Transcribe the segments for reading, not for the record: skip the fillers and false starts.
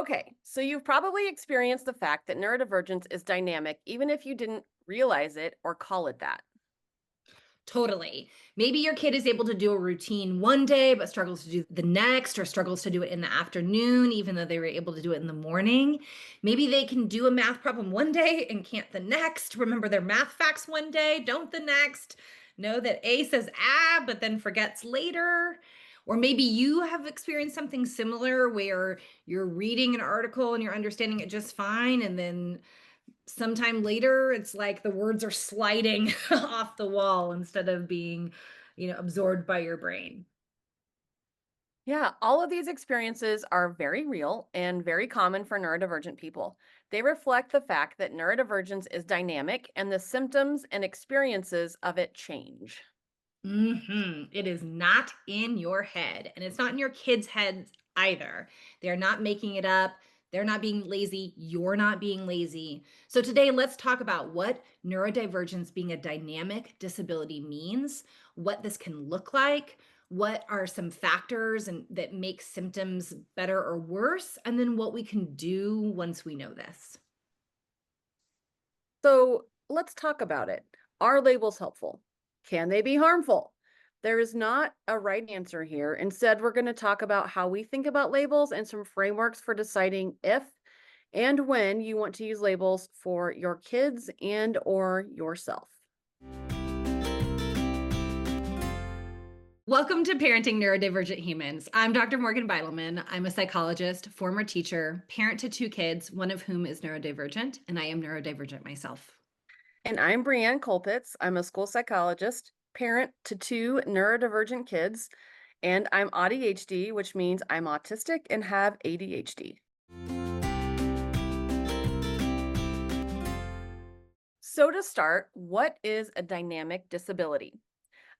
Okay, so you've probably experienced the fact that neurodivergence is dynamic, even if you didn't realize it or call it that. Totally. Maybe your kid is able to do a routine one day, but struggles to do the next, or struggles to do it in the afternoon, even though they were able to do it in the morning. Maybe they can do a math problem one day and can't the next. Remember their math facts one day, don't the next. Know that A says but then forgets later. Or maybe you have experienced something similar where you're reading an article and you're understanding it just fine, and then sometime later it's like the words are sliding off the wall instead of being absorbed by your brain. Yeah, all of these experiences are very real and very common for neurodivergent people. They reflect the fact that neurodivergence is dynamic and the symptoms and experiences of it change. It is not in your head, and it's not in your kids' heads either. They're not making it up. They're not being lazy. You're not being lazy. So, today, let's talk about what neurodivergence being a dynamic disability means, what this can look like, what are some factors and that make symptoms better or worse, and then what we can do once we know this. So let's talk about it. Are labels helpful? Can they be harmful? There is not a right answer here. Instead, we're going to talk about how we think about labels and some frameworks for deciding if and when you want to use labels for your kids and or yourself. Welcome to Parenting Neurodivergent Humans. I'm Dr. Morgan Beidelman. I'm a psychologist, former teacher, parent to two kids, one of whom is neurodivergent, and I am neurodivergent myself. And I'm Brianne Colpitz. I'm a school psychologist, parent to two neurodivergent kids, and I'm ADHD, which means I'm autistic and have ADHD. So, to start, what is a dynamic disability?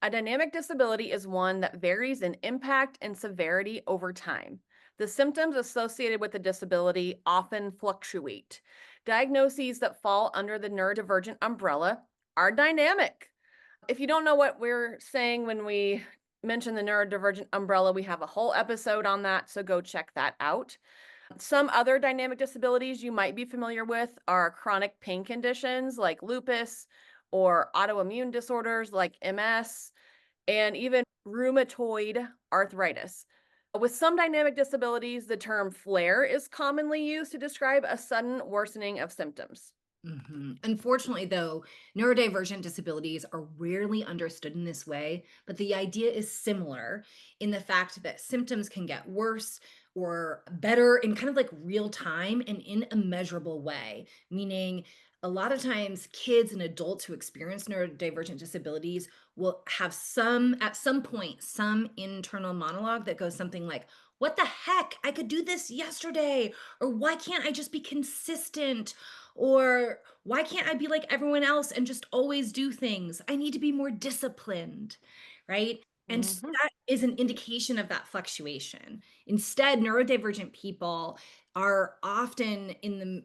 A dynamic disability is one that varies in impact and severity over time. The symptoms associated with the disability often fluctuate. Diagnoses that fall under the neurodivergent umbrella are dynamic. If you don't know what we're saying when we mention the neurodivergent umbrella, we have a whole episode on that, so go check that out. Some other dynamic disabilities you might be familiar with are chronic pain conditions like lupus or autoimmune disorders like MS and even rheumatoid arthritis. With some dynamic disabilities, the term flare is commonly used to describe a sudden worsening of symptoms. Unfortunately, though, neurodivergent disabilities are rarely understood in this way, but the idea is similar in the fact that symptoms can get worse or better in kind of like real time and in a measurable way, meaning a lot of times kids and adults who experience neurodivergent disabilities will have at some point, some internal monologue that goes something like, "What the heck? I could do this yesterday," or "Why can't I just be consistent?" Or why can't I be like everyone else and just always do things? I need to be more disciplined, right? Mhm. That is an indication of that fluctuation. Instead, neurodivergent people are often in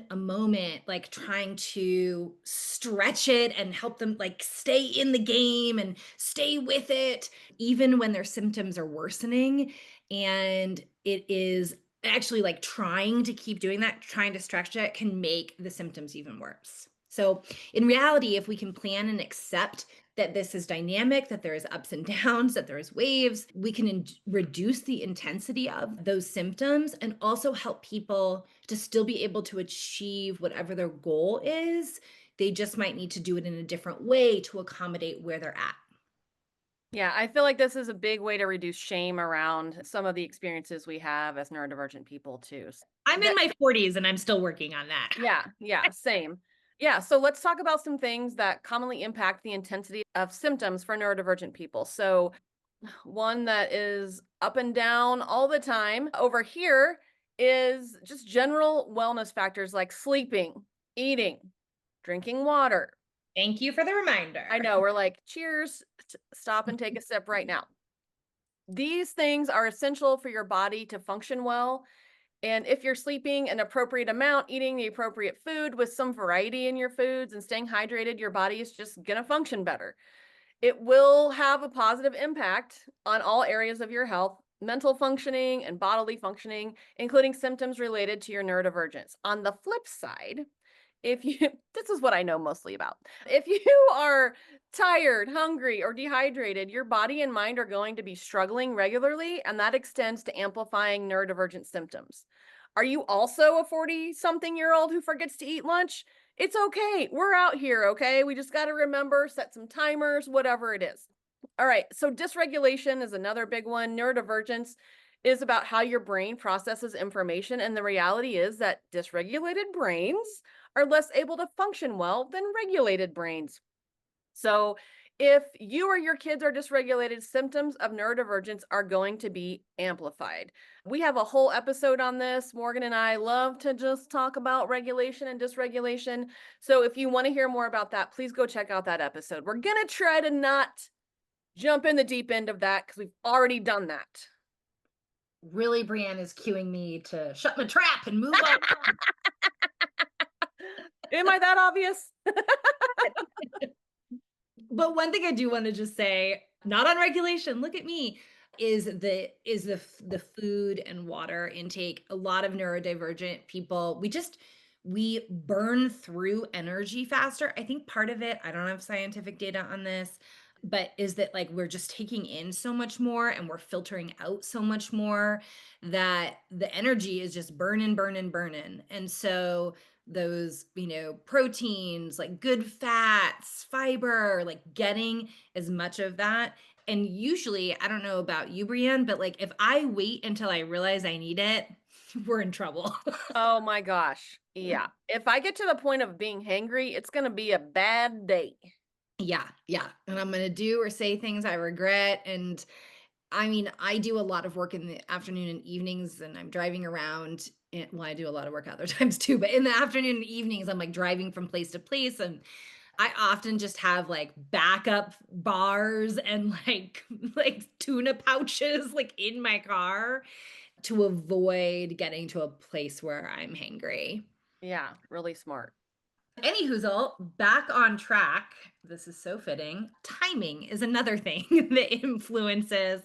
a moment like trying to stretch it and help them like stay in the game and stay with it even when their symptoms are worsening, and it is actually like trying to keep doing that, trying to stretch it can make the symptoms even worse. So, in reality, if we can plan and accept that this is dynamic, that there is ups and downs, that there is waves, we can reduce the intensity of those symptoms and also help people to still be able to achieve whatever their goal is. They just might need to do it in a different way to accommodate where they're at. Yeah, I feel like this is a big way to reduce shame around some of the experiences we have as neurodivergent people too. I'm in That my 40s and I'm still working on that. yeah, same. Yeah, so let's talk about some things that commonly impact the intensity of symptoms for neurodivergent people. So, one that is up and down all the time over here is just general wellness factors like sleeping, eating, drinking water. Thank you for the I reminder. know we're like, cheers, stop and take a sip right now. These things are essential for your body to function well. And if you're sleeping an appropriate amount, eating the appropriate food with some variety in your foods and staying hydrated, your body is just going to function better. It will have a positive impact on all areas of your health, mental functioning, and bodily functioning, including symptoms related to your neurodivergence. On the flip side, if you this is what I know mostly about. If you are tired, hungry, or dehydrated, your body and mind are going to be struggling regularly, and that extends to amplifying neurodivergent symptoms. Are you also a 40 something year old who forgets to eat lunch? It's okay. We're out here, okay? We just got to remember, set some timers, whatever it is. All right. So, dysregulation is another big one. Neurodivergence is about how your brain processes information. And the reality is that dysregulated brains are less able to function well than regulated brains. So, if you or your kids are dysregulated, symptoms of neurodivergence are going to be amplified. We have a whole episode on this. Morgan and I love to just talk about regulation and dysregulation. So, if you want to hear more about that, please go check out that episode. We're going to try to not jump in the deep end of that because we've already done that. Really, Brienne is cueing me to shut my trap and move on. Am I that obvious? But one thing I do want to just say, not on regulation, look at me, is the food and water intake. A lot of neurodivergent people, we burn through energy faster. I think part of it, I don't have scientific data on this, but is that like we're just taking in so much more and we're filtering out so much more that the energy is just burning, burning, burning. And so those, proteins, like good fats, fiber, like getting as much of that. And usually, I don't know about you, Brienne, but like if I wait until I realize I need it, we're in trouble. Oh my gosh. Yeah. If I get to the point of being hangry, it's going to be a bad day. Yeah, yeah. And I'm going to do or say things I regret. And I mean, I do a lot of work in the afternoon and evenings, and I'm driving around. Well, I do a lot of work other times too, but in the afternoon and evenings, I'm like driving from place to place. And I often just have like backup bars and like like tuna pouches like in my car to avoid getting to a place where I'm hangry. Yeah, really smart. Any hoozle, back on track. This is so fitting. Timing is another thing that influences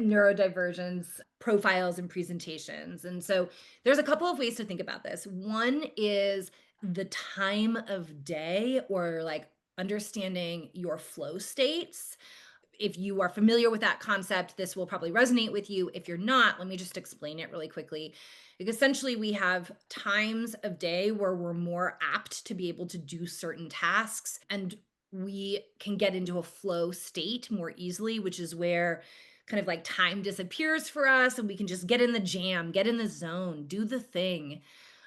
neurodivergence profiles and presentations. And so there's a couple of ways to think about this. One is the time of day, or like understanding your flow states. If you are familiar with that concept, this will probably resonate with you. If you're not, let me just explain it really quickly. Like essentially, we have times of day where we're more apt to be able to do certain tasks, and we can get into a flow state more easily, which is where kind of like time disappears for us and we can just get in the jam, get in the zone, do the thing.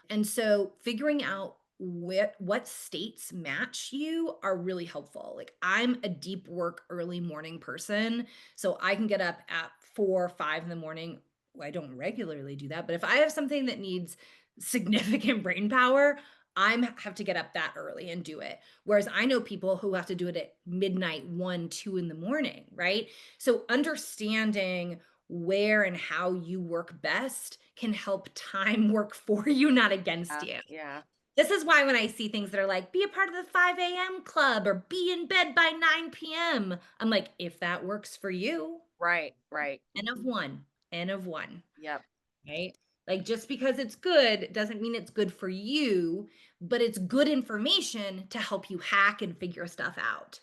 And so figuring out what states match you are really helpful. Like I'm a deep work early morning person, so I can get up at 4 or 5 in the morning. Well, I don't regularly do that, but if I have something that needs significant brain power, I'm have to get up that early and do it. Whereas I know people who have to do it at midnight, 1, 2 in the morning, right? So understanding where and how you work best can help time work for you, not against you. Yeah. This is why when I see things that are like, be a part of the 5 a.m. club or be in bed by 9 p.m., I'm like, if that works for you, Right, right. N of one, N of one. Yep. Right? Like just because it's good doesn't mean it's good for you, but it's good information to help you hack and figure stuff out.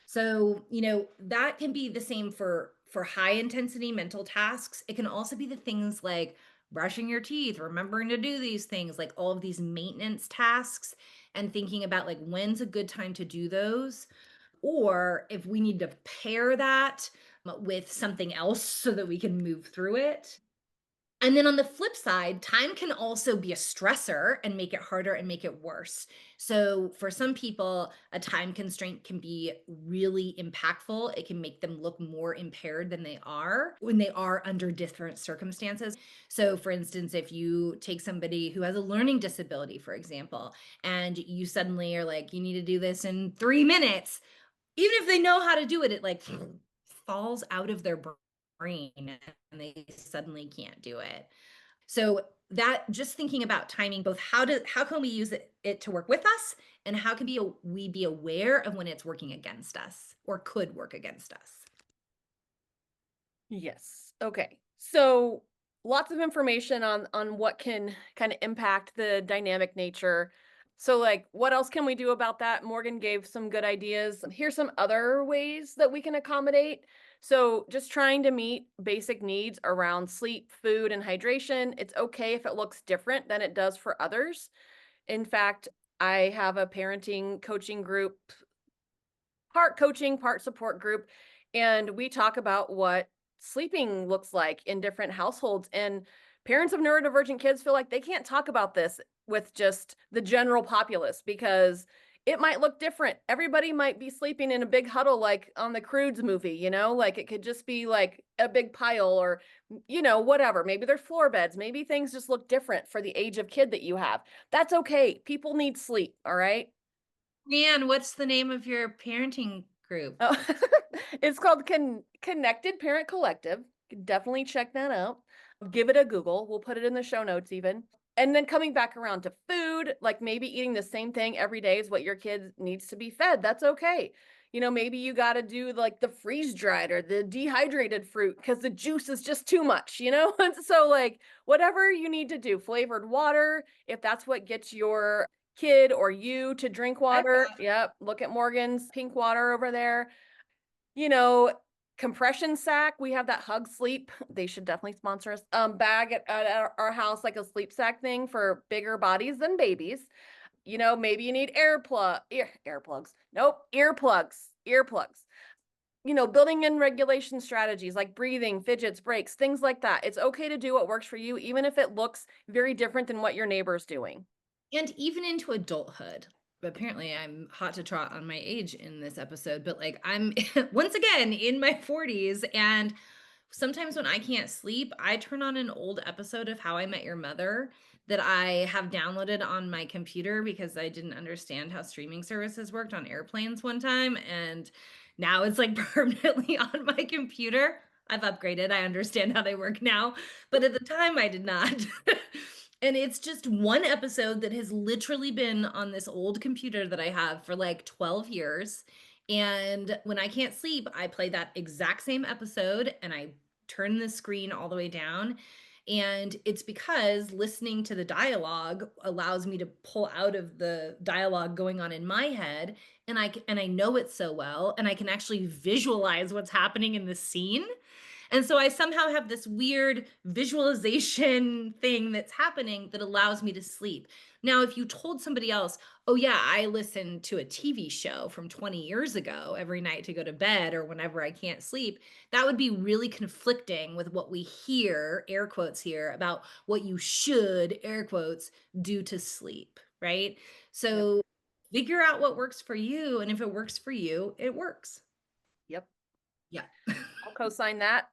So, that can be the same for high intensity mental tasks. It can also be the things like brushing your teeth, remembering to do these things, like all of these maintenance tasks, and thinking about like when's a good time to do those, or if we need to pair that with something else so that we can move through it. And then on the flip side, time can also be a stressor and make it harder and make it worse. So for some people, a time constraint can be really impactful. It can make them look more impaired than they are when they are under different circumstances. So for instance, if you take somebody who has a learning disability, for example, and you suddenly are like, you need to do this in 3 minutes, even if they know how to do it, it like falls out of their brain and they suddenly can't do it. So that just thinking about timing, both how can we use it to work with us, and how can we be aware of when it's working against us or could work against us. Yes. Okay. So lots of information on what can kind of impact the dynamic nature. So like what else can we do about that? Morgan gave some good ideas. Here's some other ways that we can accommodate. So just trying to meet basic needs around sleep, food, and hydration. It's okay if it looks different than it does for others. In fact, I have a parenting coaching group, part coaching, part support group, and we talk about what sleeping looks like in different households. And parents of neurodivergent kids feel like they can't talk about this with just the general populace because it might look different. Everybody might be sleeping in a big huddle like on the Croods movie, like it could just be like a big pile or whatever. Maybe they're floor beds, maybe things just look different for the age of kid that you have. That's okay. People need sleep, all right? Man, what's the name of your parenting group? Oh, it's called Connected Parent Collective. You can definitely check that out. Give it a Google. We'll put it in the show notes even. And then coming back around to food, like maybe eating the same thing every day is what your kid needs to be fed. That's okay. Maybe you got to do like the freeze dried or the dehydrated fruit because the juice is just too much. And so, like, whatever you need to do, flavored water, if that's what gets your kid or you to drink I've water. Yep. Look at Morgan's pink water over there. You know, Compression sack. We have that Hug Sleep. They should definitely sponsor us. Bag at our house, like a sleep sack thing for bigger bodies than babies. Maybe you need earplugs. Nope, earplugs. Building in regulation strategies like breathing, fidgets, breaks, things like that. It's okay to do what works for you, even if it looks very different than what your neighbor's doing. And even into adulthood. But apparently, I'm hot to trot on my age in this episode, but like I'm once again in my 40s. And sometimes when I can't sleep, I turn on an old episode of How I Met Your Mother that I have downloaded on my computer because I didn't understand how streaming services worked on airplanes one time. And now it's like permanently on my computer. I've upgraded. I understand how they work now. But at the time, I did not. And it's just one episode that has literally been on this old computer that I have for like 12 years. And when I can't sleep, I play that exact same episode and I turn the screen all the way down. And it's because listening to the dialogue allows me to pull out of the dialogue going on in my head, and I know it so well, and I can actually visualize what's happening in the scene. And so I somehow have this weird visualization thing that's happening that allows me to sleep. Now, if you told somebody else, oh, yeah, I listen to a TV show from 20 years ago every night to go to bed or whenever I can't sleep, that would be really conflicting with what we hear, air quotes here, about what you should, air quotes, do to sleep, right? Yep. So figure out what works for you. And if it works for you, it works. Yep. Yeah. I'll co-sign that.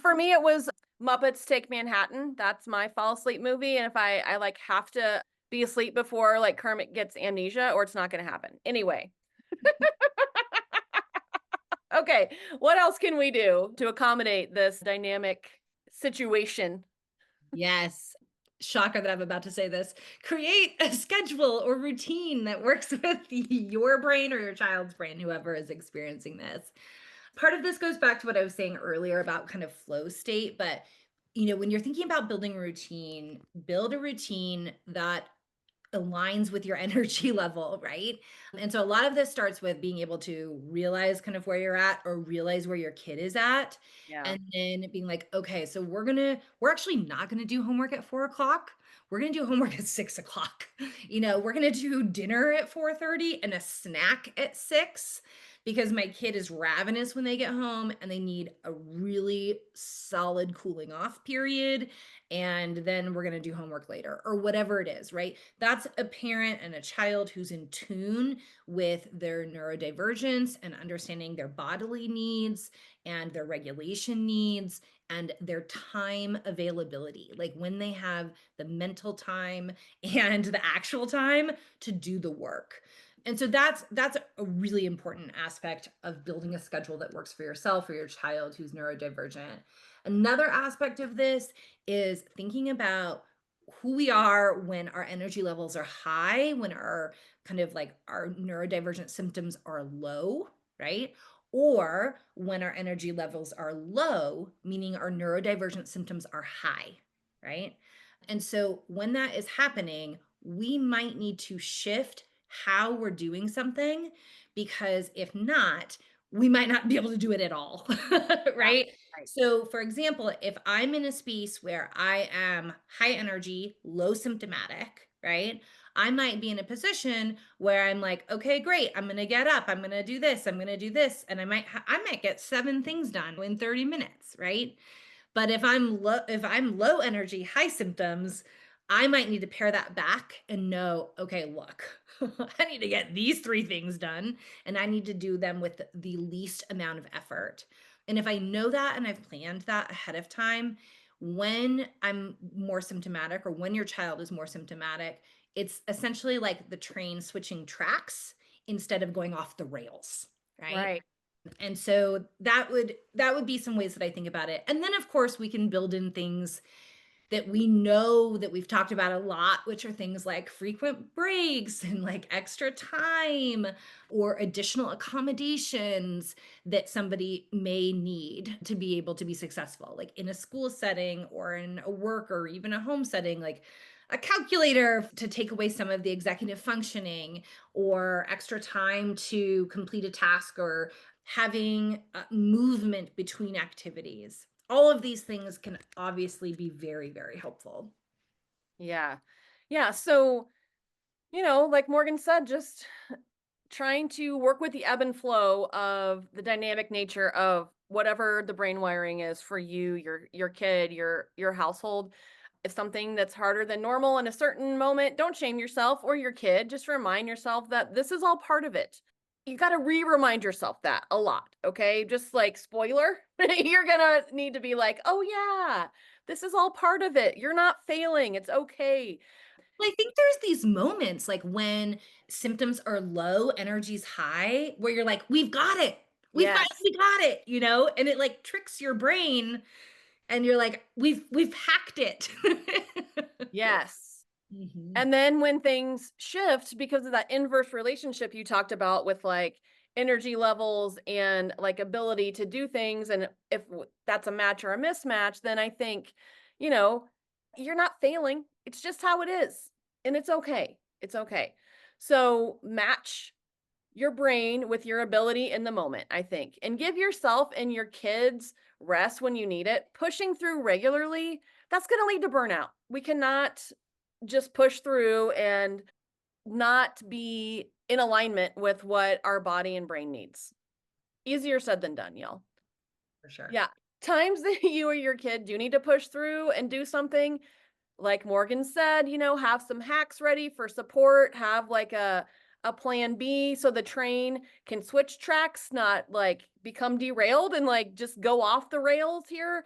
For me, it was Muppets Take Manhattan. That's my fall asleep movie. And if I like have to be asleep before like Kermit gets amnesia, or it's not going to happen. Anyway, okay. What else can we do to accommodate this dynamic situation? Yes. Shocker that I'm about to say this. Create a schedule or routine that works with your brain or your child's brain, whoever is experiencing this. Part of this goes back to what I was saying earlier about kind of flow state, but when you're thinking about building a routine, build a routine that aligns with your energy level, right? And so a lot of this starts with being able to realize kind of where you're at or realize where your kid is at. Yeah. And then being like, okay, so we're actually not gonna do homework at 4 o'clock. We're gonna do homework at 6 o'clock. We're gonna do dinner at 4:30 and a snack at 6 because my kid is ravenous when they get home and they need a really solid cooling off period. And then we're gonna do homework later or whatever it is, right? That's a parent and a child who's in tune with their neurodivergence and understanding their bodily needs and their regulation needs and their time availability, like when they have the mental time and the actual time to do the work. And so that's a really important aspect of building a schedule that works for yourself or your child who's neurodivergent. Another aspect of this is thinking about who we are when our energy levels are high, when our kind of like our neurodivergent symptoms are low, right? or when our energy levels are low, meaning our neurodivergent symptoms are high, right? And so when that is happening, we might need to shift how we're doing something, because if not, we might not be able to do it at all, Yeah. right? Right. So, for example, if I'm in a space where I am high energy, low symptomatic, right? I might be in a position where I'm like, okay, great. I'm going to get up. I'm going to do this. I'm going to do this. And I might get 7 things done in 30 minutes, right? But if I'm low energy, high symptoms, I might need to pare that back and know, okay, look, I need to get these 3 things done and I need to do them with the least amount of effort. And if I know that and I've planned that ahead of time, when I'm more symptomatic or when your child is more symptomatic, it's essentially like the train switching tracks instead of going off the rails, right? Right. And so that would be some ways that I think about it. And then of course we can build in things that we know that we've talked about a lot, which are things like frequent breaks and like extra time or additional accommodations that somebody may need to be able to be successful, like in a school setting or in a work or even a home setting, like a calculator to take away some of the executive functioning, or extra time to complete a task, or having movement between activities. All of these things can obviously be very, very helpful. Yeah. Yeah. So, like Morgan said, just trying to work with the ebb and flow of the dynamic nature of whatever the brain wiring is for you, your kid, your household. If something that's harder than normal in a certain moment, don't shame yourself or your kid. Just remind yourself that this is all part of it. You got to remind yourself that a lot, okay? Just like spoiler, you're going to need to be like, "Oh yeah, this is all part of it. You're not failing. It's okay." I think there's these moments like when symptoms are low, energy's high, where you're like, we've got it. We Yes. finally got it, and it like tricks your brain and you're like, we've hacked it. Yes. Mhm. And then when things shift because of that inverse relationship you talked about with like energy levels and like ability to do things, and if that's a match or a mismatch, then I think, you know, you're not failing. It's just how it is. And it's okay. It's okay. So match your brain with your ability in the moment, I think, and give yourself and your kids rest when you need it. Pushing through regularly, that's going to lead to burnout. We cannot just push through and not be in alignment with what our body and brain needs. Easier said than done, y'all. For sure. Yeah. Times that you or your kid do need to push through and do something, like Morgan said, have some hacks ready for support, have like a plan B so the train can switch tracks, not like become derailed and like just go off the rails here.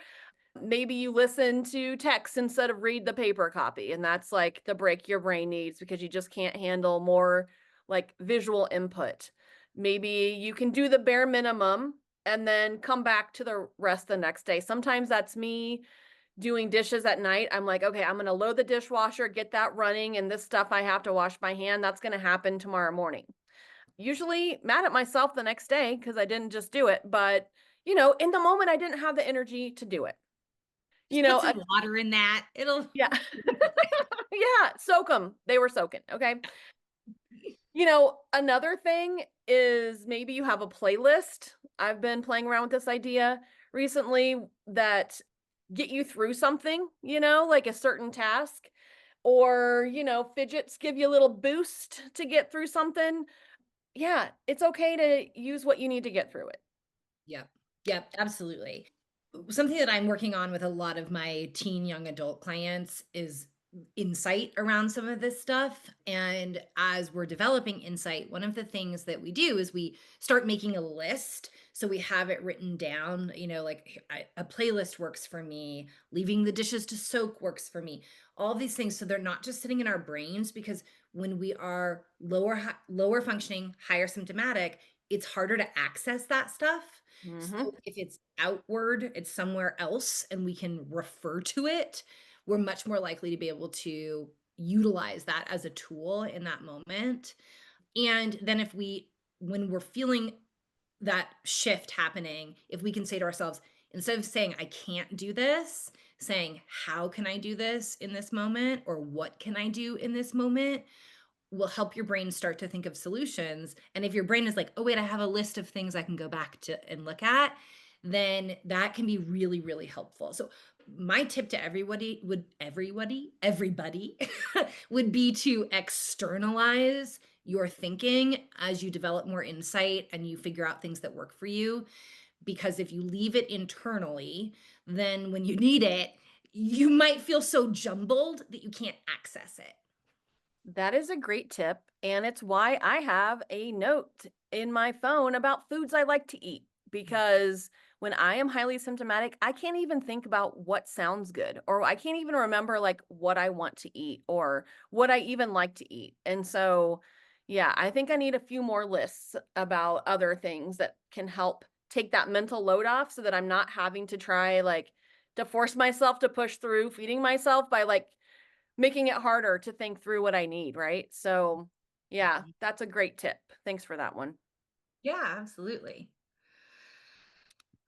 Maybe you listen to text instead of read the paper copy, and that's like the break your brain needs because you just can't handle more like visual input. Maybe you can do the bare minimum and then come back to the rest the next day. Sometimes that's me doing dishes at night. I'm like, okay, I'm going to load the dishwasher, get that running, and this stuff I have to wash by hand, that's going to happen tomorrow morning. Usually mad at myself the next day because I didn't just do it, but in the moment I didn't have the energy to do it. You Just put know, some water in that. It'll Yeah. Yeah, soak them. They were soaking, okay? Another thing is maybe you have a playlist. I've been playing around with this idea recently that get you through something, like a certain task, or, fidgets give you a little boost to get through something. Yeah, it's okay to use what you need to get through it. Yep. Yep, absolutely. Something that I'm working on with a lot of my teen young adult clients is insight around some of this stuff. And as we're developing insight, one of the things that we do is we start making a list. So we have it written down, like a playlist works for me, leaving the dishes to soak works for me, all these things. So they're not just sitting in our brains, because when we are lower functioning, higher symptomatic, it's harder to access that stuff. Mhm. So if it's outward, it's somewhere else, and we can refer to it, we're much more likely to be able to utilize that as a tool in that moment. And then when we're feeling that shift happening if we can say to ourselves, instead of saying, I can't do this, saying, how can I do this in this moment? Or what can I do in this moment? Will help your brain start to think of solutions. And if your brain is like, oh, wait, I have a list of things I can go back to and look at, then that can be really, really helpful. So my tip to everybody would be to externalize your thinking as you develop more insight and you figure out things that work for you. Because if you leave it internally, then when you need it, you might feel so jumbled that you can't access it. That is a great tip, and it's why I have a note in my phone about foods I like to eat. Because when I am highly symptomatic, I can't even think about what sounds good, or I can't even remember like what I want to eat or what I even like to eat. And so, yeah, I think I need a few more lists about other things that can help take that mental load off so that I'm not having to try like to force myself to push through feeding myself by like making it harder to think through what I need, right? So, yeah, that's a great tip. Thanks for that one. Yeah, absolutely.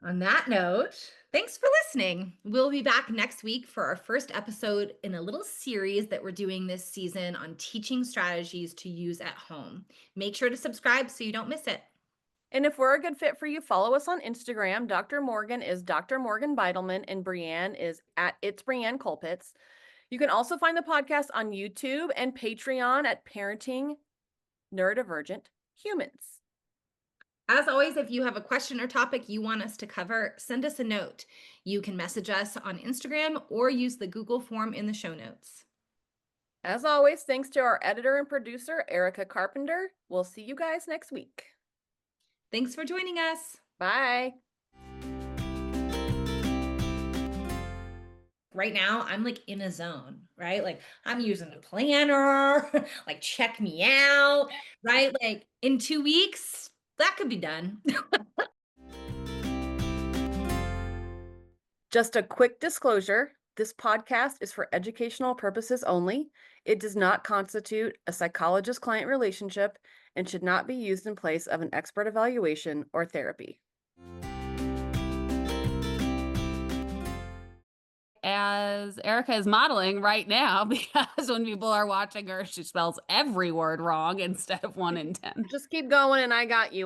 On that note, thanks for listening. We'll be back next week for our first episode in a little series that we're doing this season on teaching strategies to use at home. Make sure to subscribe so you don't miss it. And if we're a good fit for you, follow us on Instagram. Dr. Morgan is Dr. Morgan Beidelman, and Brienne is at It's Brienne Colpitts. You can also find the podcast on YouTube and Patreon at Parenting Neurodivergent Humans. As always, if you have a question or topic you want us to cover, send us a note. You can message us on Instagram or use the Google form in the show notes. As always, thanks to our editor and producer, Erica Carpenter. We'll see you guys next week. Thanks for joining us. Bye. Right now, I'm like in a zone, right? Like I'm using a planner, like check me out, right? Like in 2 weeks, that could be done. Just a quick disclosure, this podcast is for educational purposes only. It does not constitute a psychologist-client relationship and should not be used in place of an expert evaluation or therapy. As Erica is modeling right now, because when people are watching her, she spells every word wrong instead of 1 in 10. Just keep going and I got you.